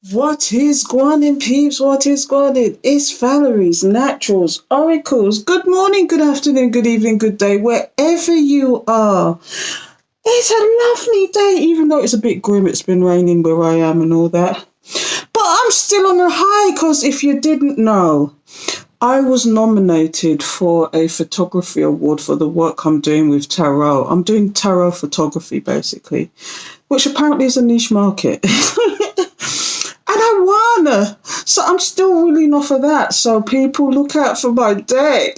What is going on, peeps? What is going on? It's Valerie's Naturals Oracles. Good morning, good afternoon, good evening, good day, wherever you are. It's a lovely day, even though it's a bit grim. It's been raining where I am and all that. But I'm still on a high because if you didn't know, I was nominated for a photography award for the work I'm doing with tarot. I'm doing tarot photography, basically, which apparently is a niche market. And I won. So I'm still reeling off of that. So people look out for my deck.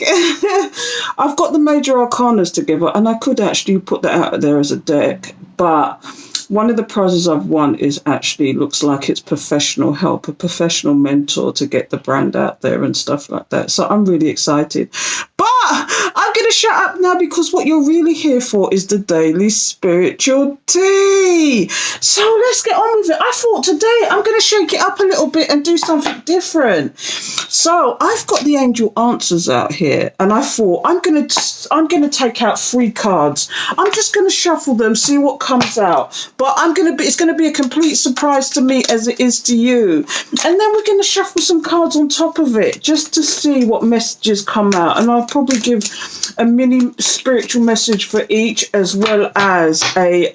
I've got the major arcanas together and I could actually put that out there as a deck. But one of the prizes I've won is actually looks like it's professional help, a professional mentor to get the brand out there and stuff like that. So I'm really excited. But I'm going to shut up now because what you're really here for is the daily spiritual tea. So let's get on with it. I thought today I'm going to shake it up a little bit and do something different. So I've got the angel answers out here and I thought I'm going to take out 3 cards. I'm just going to shuffle them, see what comes out. But it's going to be a complete surprise to me as it is to you. And then we're going to shuffle some cards on top of it just to see what messages come out. And I'll probably give a mini spiritual message for each, as well as a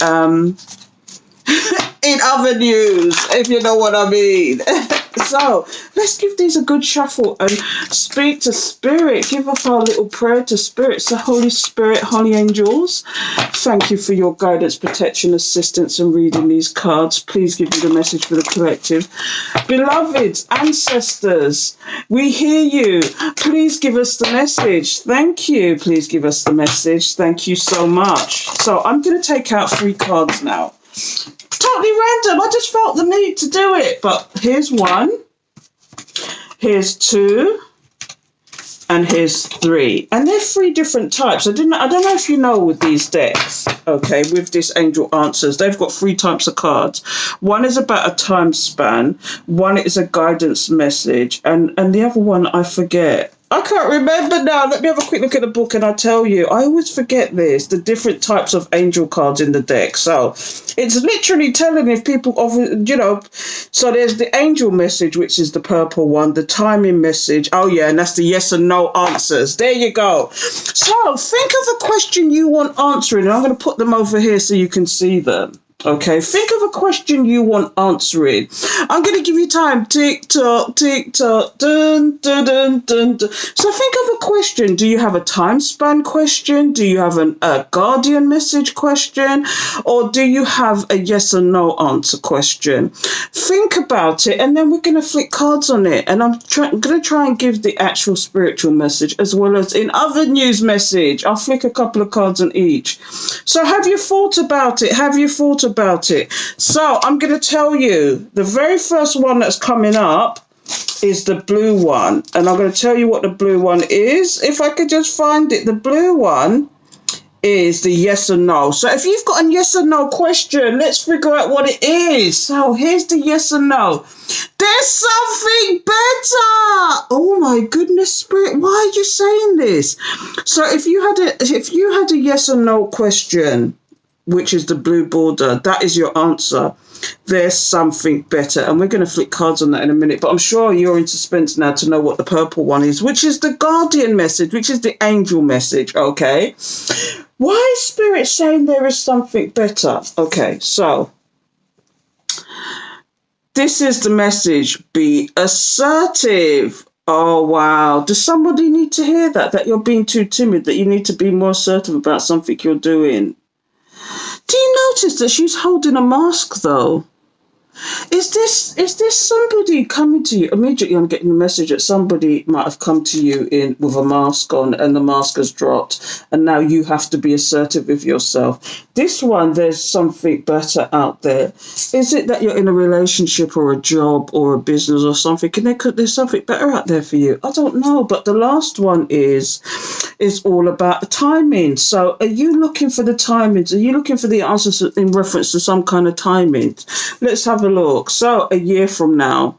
in other news, if you know what I mean. So let's give these a good shuffle and speak to spirit. Give us our little prayer to spirit. So Holy Spirit, holy angels, thank you for your guidance, protection, assistance and reading these cards. Please give me the message for the collective. Beloved ancestors, we hear you. Please give us the message. Thank you. Please give us the message. Thank you so much. So I'm going to take out 3 cards now. Totally random. I just felt the need to do it. But here's 1, here's 2, and here's 3. And they're 3 different types. I don't know if you know with these decks, okay, with this angel answers, they've got 3 types of cards. One is about a time span, one is a guidance message, and the other one I forget. I can't remember now. Let me have a quick look at the book and I'll tell you. I always forget this, the different types of angel cards in the deck. So it's literally telling if people, so there's the angel message, which is the purple one, the timing message. Oh, yeah, and that's the yes and no answers. There you go. So think of a question you want answering, and I'm going to put them over here so you can see them. Okay, think of a question you want answering. I'm going to give you time. Tick tock, dun, dun, dun, dun, dun. So think of a question. Do you have a time span question? Do you have a guardian message question? Or do you have a yes or no answer question? Think about it, and then we're going to flick cards on it. And I'm going to try and give the actual spiritual message as well as in other news message. I'll flick a couple of cards on each. So have you thought about it? About it. So I'm going to tell you the very first one that's coming up is the blue one, and I'm going to tell you what the blue one is if I could just find it. The blue one is the yes or no. So if you've got a yes or no question, let's figure out what it is. So here's the yes or no. There's something better. Oh my goodness, spirit, why are you saying this? So if you had a yes or no question, which is the blue border, that is your answer. There's something better. And we're going to flip cards on that in a minute. But I'm sure you're in suspense now to know what the purple one is, which is the guardian message, which is the angel message, okay? Why is spirit saying there is something better? Okay, so this is the message. Be assertive. Oh, wow. Does somebody need to hear that you're being too timid, that you need to be more assertive about something you're doing? Do you notice that she's holding a mask, though? Is this somebody coming to you? Immediately I'm getting a message that somebody might have come to you with a mask on and the mask has dropped and now you have to be assertive with yourself. This one, there's something better out there. Is it that you're in a relationship or a job or a business or something? There's something better out there for you? I don't know. But the last one is all about the timing. So are you looking for the timings? Are you looking for the answers in reference to some kind of timing? Let's have a look. So a year from now,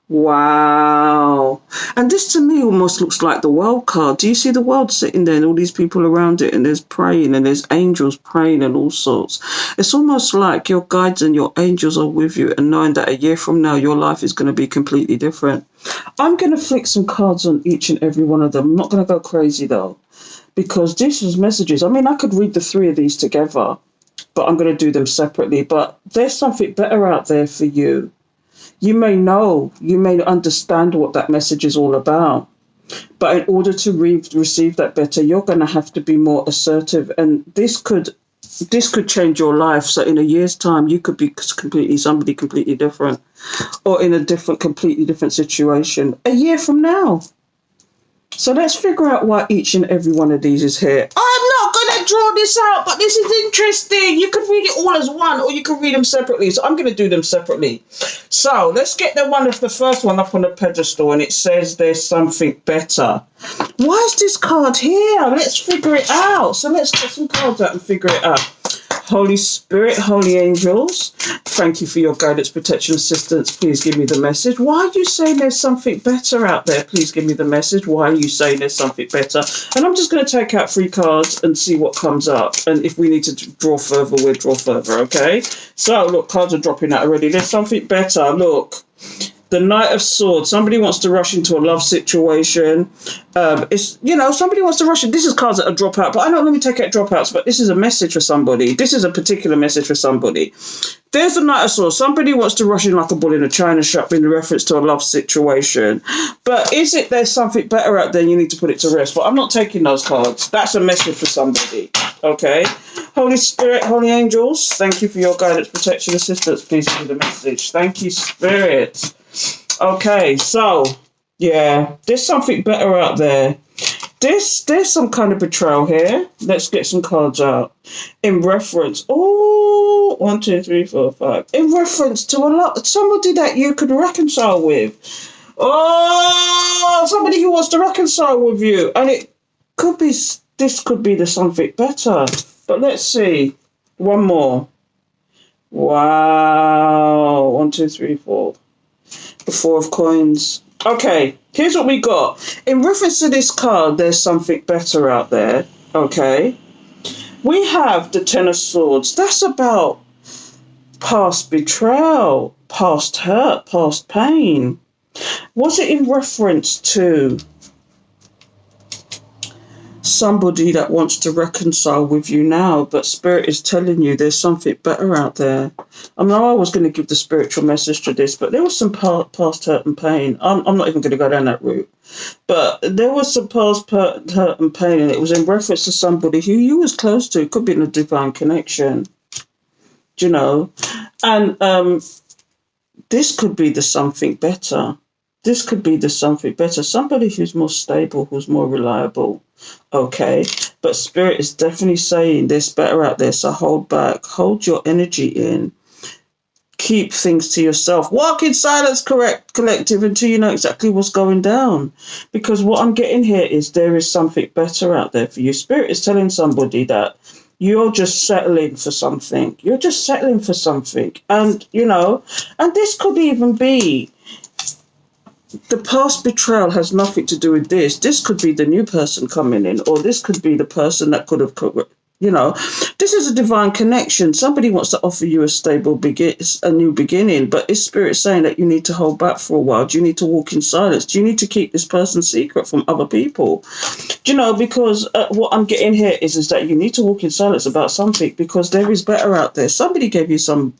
Wow. And this to me almost looks like the world card. Do you see the world sitting there and all these people around it, and there's praying and there's angels praying and all sorts? It's almost like your guides and your angels are with you, and knowing that a year from now your life is going to be completely different. I'm going to flick some cards on each and every one of them. I'm not going to go crazy though, because this is messages. I mean, I could read the three of these together, but I'm going to do them separately. But there's something better out there for you. You may know, you may understand what that message is all about. But in order to receive that better, you're going to have to be more assertive. And this could change your life. So in a year's time, you could be somebody completely different, or in a completely different situation a year from now. So let's figure out why each and every one of these is here. I'm not going to draw this out, but this is interesting. You could read it all as one, or you could read them separately. So I'm going to do them separately. So let's get the first one up on the pedestal, and it says there's something better. Why is this card here? Let's figure it out. So let's get some cards out and figure it out. Holy Spirit, holy angels, thank you for your guidance, protection, assistance. Please give me the message. Why are you saying there's something better out there? Please give me the message. Why are you saying there's something better? And I'm just going to take out 3 cards and see what comes up. And if we need to draw further, we'll draw further, okay? So, look, cards are dropping out already. There's something better. Look. The Knight of Swords. Somebody wants to rush into a love situation. Somebody wants to rush in. This is cards that are drop out, but I don't let me take out dropouts, but this is a message for somebody. This is a particular message for somebody. There's the Knight of Swords. Somebody wants to rush in like a bull in a china shop in reference to a love situation. But there's something better out there and you need to put it to rest? But I'm not taking those cards. That's a message for somebody. Okay? Holy Spirit, holy angels, thank you for your guidance, protection, assistance. Please give me the message. Thank you, Spirit. Okay, so, yeah, there's something better out there. There's some kind of betrayal here. Let's get some cards out. In reference, 1, 2, 3, 4, 5. In reference to somebody that you could reconcile with. Somebody who wants to reconcile with you. And this could be the something better. But let's see. One more. Wow. 1, 2, 3, 4. The 4 of coins. Okay, here's what we got. In reference to this card, there's something better out there. Okay. We have the 10 of Swords. That's about past betrayal, past hurt, past pain. Was it in reference to somebody that wants to reconcile with you now, but Spirit is telling you there's something better out there? I know I was going to give the spiritual message to this, but there was some past hurt and pain. I'm not even going to go down that route. But there was some past hurt and pain, and it was in reference to somebody who you was close to. It could be in a divine connection, you know. And this could be the something better. This could be the something better. Somebody who's more stable, who's more reliable. Okay. But Spirit is definitely saying there's better out there. So hold back. Hold your energy in. Keep things to yourself. Walk in silence, collective, until you know exactly what's going down. Because what I'm getting here is there is something better out there for you. Spirit is telling somebody that you're just settling for something. You're just settling for something. And, and this could even be the past betrayal has nothing to do with this. This could be the new person coming in, or this could be the person that could have, this is a divine connection. Somebody wants to offer you a new beginning, but is Spirit saying that you need to hold back for a while? Do you need to walk in silence? Do you need to keep this person secret from other people? Because what I'm getting here is that you need to walk in silence about something, because there is better out there. Somebody gave you some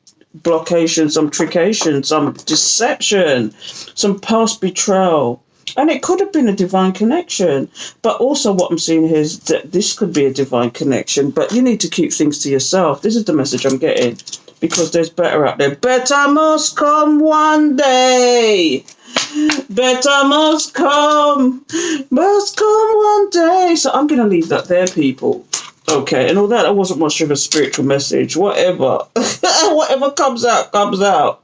blockation, some trickeration, some deception, some past betrayal. And it could have been a divine connection. But also what I'm seeing here is that this could be a divine connection, but you need to keep things to yourself. This is the message I'm getting, because there's better out there. Better must come one day. Better must come one day. So I'm going to leave that there, people. Okay, and although that wasn't much of a spiritual message, whatever. Whatever comes out, comes out.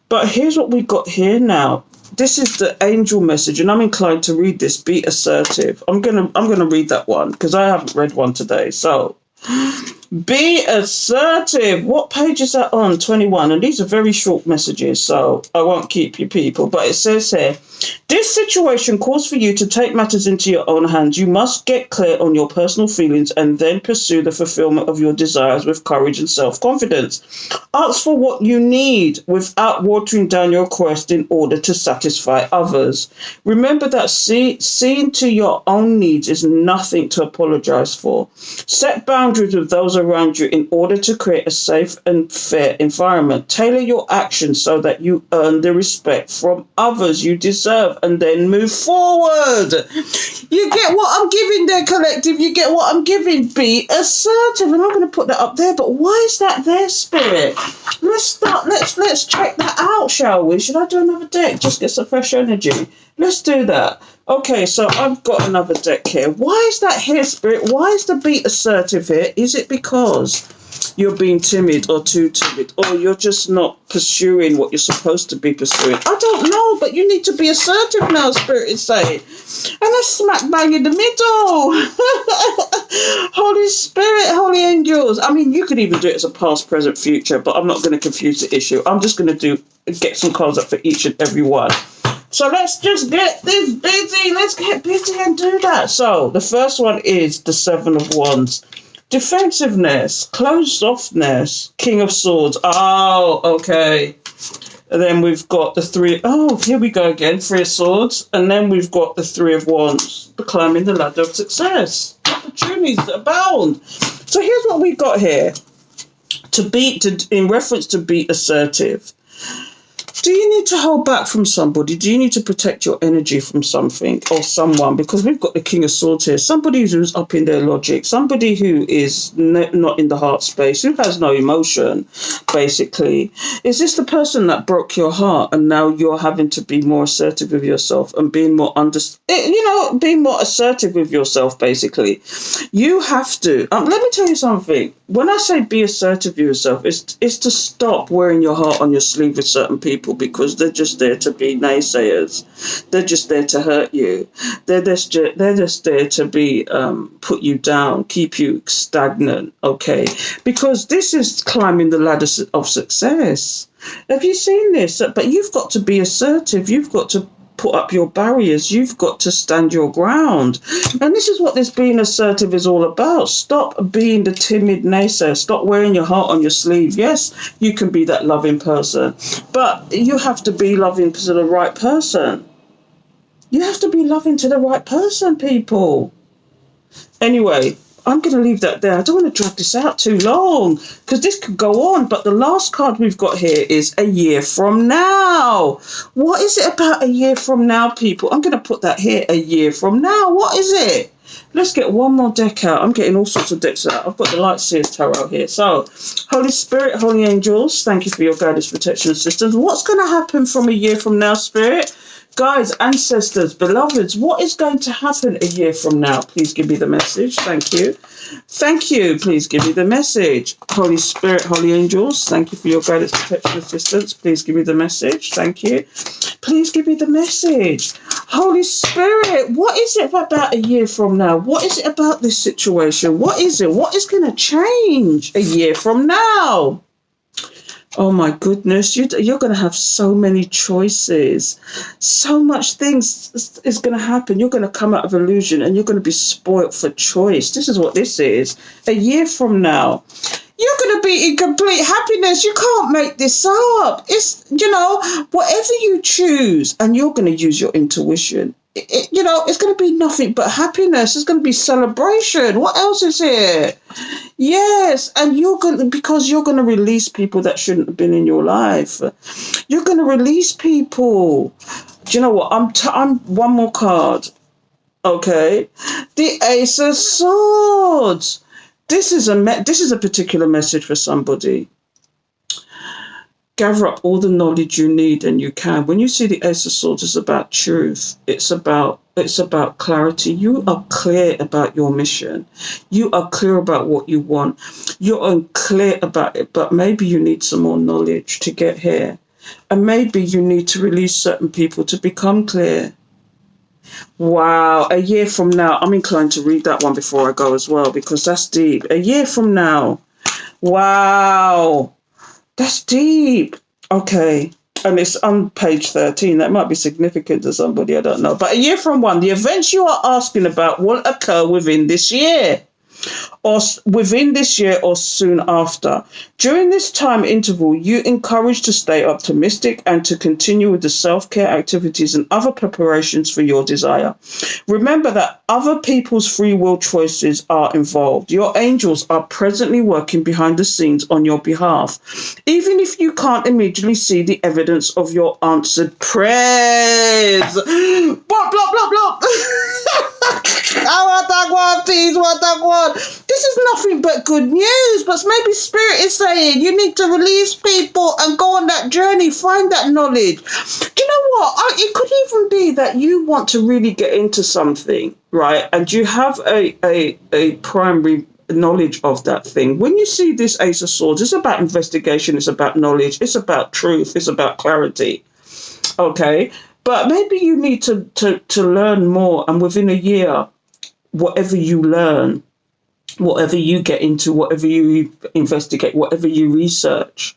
But here's what we got here now. This is the angel message, and I'm inclined to read this. Be assertive. I'm gonna read that one because I haven't read one today. So Be assertive. What page is that on? 21. And these are very short messages, so I won't keep you people. But it says here, this situation calls for you to take matters into your own hands. You must get clear on your personal feelings and then pursue the fulfillment of your desires with courage and self-confidence. Ask for what you need without watering down your request in order to satisfy others. Remember that seeing to your own needs is nothing to apologize for. Set boundaries with those around you in order to create a safe and fair environment. Tailor your actions so that you earn the respect from others you deserve, and then move forward. You get what I'm giving there, collective. You get what I'm giving. Be assertive. And I'm going to put that up there, but why is that there, Spirit? Let's check that out, shall we? Should I do another deck? Just get some fresh energy. Let's do that. Okay, so I've got another deck here. Why is that here, Spirit? Why is the be assertive here? Is it because you're being timid or too timid, or you're just not pursuing what you're supposed to be pursuing? I don't know, but you need to be assertive now, Spirit is saying. And that's smack bang in the middle. Holy Spirit, holy angels. I mean, you could even do it as a past, present, future, but I'm not going to confuse the issue. I'm just going to get some cards up for each and every one. So let's just get this busy. Let's get busy and do that. So the first one is the Seven of Wands. Defensiveness, closed-offness, King of Swords. Oh, okay. And then we've got the Three. Oh, here we go again. Three of Swords. And then we've got the Three of Wands. The climbing the ladder of success. Opportunities that abound. So here's what we've got here. In reference to be assertive. Do you need to hold back from somebody? Do you need to protect your energy from something or someone? Because we've got the King of Swords here. Somebody who's up in their logic. Somebody who is not in the heart space. Who has no emotion, basically. Is this the person that broke your heart and now you're having to be more assertive with yourself and being more being more assertive with yourself, basically? You have to. Let me tell you something. When I say be assertive with yourself, it's to stop wearing your heart on your sleeve with certain people, because they're just there to be naysayers. They're just there to hurt you. They're just there to be put you down, keep you stagnant. Okay, because this is climbing the ladder of success. Have you seen this? But you've got to be assertive. You've got to put up your barriers. You've got to stand your ground. And this is what this being assertive is all about. Stop being the timid naysayer. Stop wearing your heart on your sleeve. Yes, you can be that loving person, but you have to be loving to the right person. You have to be loving to the right person, people. Anyway, I'm going to leave that there. I don't want to drag this out too long because this could go on. But the last card we've got here is a year from now. What is it about a year from now, people? I'm going to put that here, a year from now. What is it? Let's get one more deck out. I'm getting all sorts of decks out. I've got the Light Seers Tarot here. So, Holy Spirit, Holy Angels, thank you for your guidance, protection, and assistance. What's going to happen from a year from now, Spirit? Guys, ancestors, beloveds, what is going to happen a year from now? Please give me the message. Thank you. Thank you. Please give me the message. Holy Spirit, Holy Angels, thank you for your guidance, protection, assistance. Please give me the message. Thank you. Please give me the message. Holy Spirit, what is it about a year from now? What is it about this situation? What is it? What is going to change a year from now? Oh my goodness, you're going to have so many choices. So much things is going to happen. You're going to come out of illusion and you're going to be spoilt for choice. This is what this is. A year from now, you're going to be in complete happiness. You can't make this up. It's, whatever you choose, and you're going to use your intuition. It's going to be nothing but happiness. It's going to be celebration. What else is here? Yes, and because you're going to release people that shouldn't have been in your life. You're going to release people. Do you know what? I'm one more card. Okay, the Ace of Swords. This is a particular message for somebody. Gather up all the knowledge you need, and you can. When you see the Ace of Swords, it's about truth. It's about clarity. You are clear about your mission. You are clear about what you want. You're unclear about it, but maybe you need some more knowledge to get here. And maybe you need to release certain people to become clear. Wow, a year from now, I'm inclined to read that one before I go as well, because that's deep. A year from now. Wow, that's deep. Okay. And it's on page 13. That might be significant to somebody, I don't know. But a year from one, the events you are asking about will occur within this year. Or within this year or soon after. During this time interval, you encourage to stay optimistic and to continue with the self-care activities and other preparations for your desire. Remember that other people's free will choices are involved. Your angels are presently working behind the scenes on your behalf, even if you can't immediately see the evidence of your answered prayers. Blah, blah, blah, blah. I want that one, please, want that one. This is nothing but good news, but maybe Spirit is saying you need to release people and go on that journey, find that knowledge. Do you know what? It could even be that you want to really get into something, right? And you have a primary knowledge of that thing. When you see this Ace of Swords, it's about investigation, it's about knowledge, it's about truth, it's about clarity. Okay? But maybe you need to learn more, and within a year, whatever you learn, whatever you get into, whatever you investigate, whatever you research,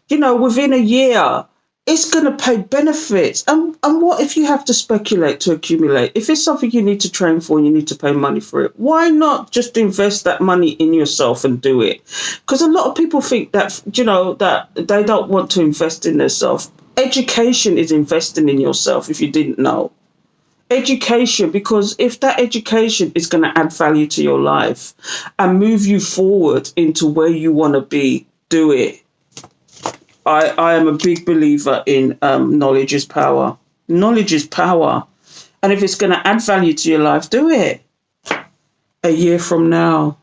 within a year, it's going to pay benefits. And what if you have to speculate to accumulate? If it's something you need to train for and you need to pay money for it, why not just invest that money in yourself and do it? Because a lot of people think that, that they don't want to invest in themselves. Education is investing in yourself, if you didn't know. Education, because if that education is going to add value to your life and move you forward into where you want to be, do it. I am a big believer in knowledge is power. Knowledge is power. And if it's going to add value to your life, do it. A year from now,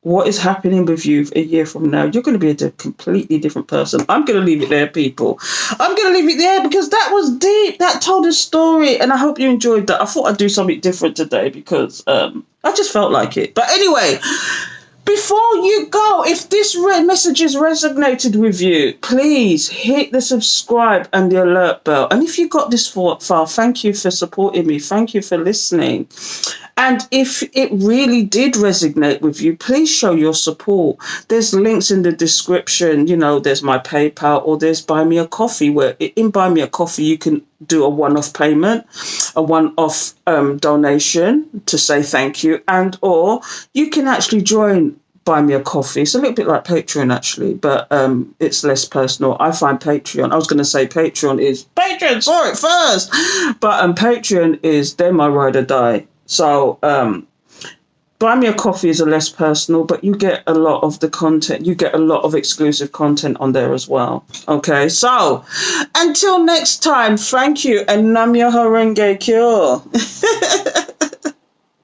what is happening with you a year from now? You're going to be a completely different person. I'm going to leave it there, people. I'm going to leave it there because that was deep. That told a story. And I hope you enjoyed that. I thought I'd do something different today because I just felt like it. But anyway, before you go, if this message has resonated with you, please hit the subscribe and the alert bell. And if you got this far, thank you for supporting me. Thank you for listening. And if it really did resonate with you, please show your support. There's links in the description. There's my PayPal or there's Buy Me a Coffee, where in Buy Me a Coffee, you can do a one-off payment, a one-off donation to say thank you. And or you can actually join Buy Me a Coffee. It's a little bit like Patreon, actually, but it's less personal. I find Patreon, I was going to say Patreon saw it first, but Patreon is, they're my ride or die. So Buy Me a Coffee is a less personal, but you get a lot of the content. You get a lot of exclusive content on there as well. Okay, so until next time, thank you and Nam Myoho Renge Kyo.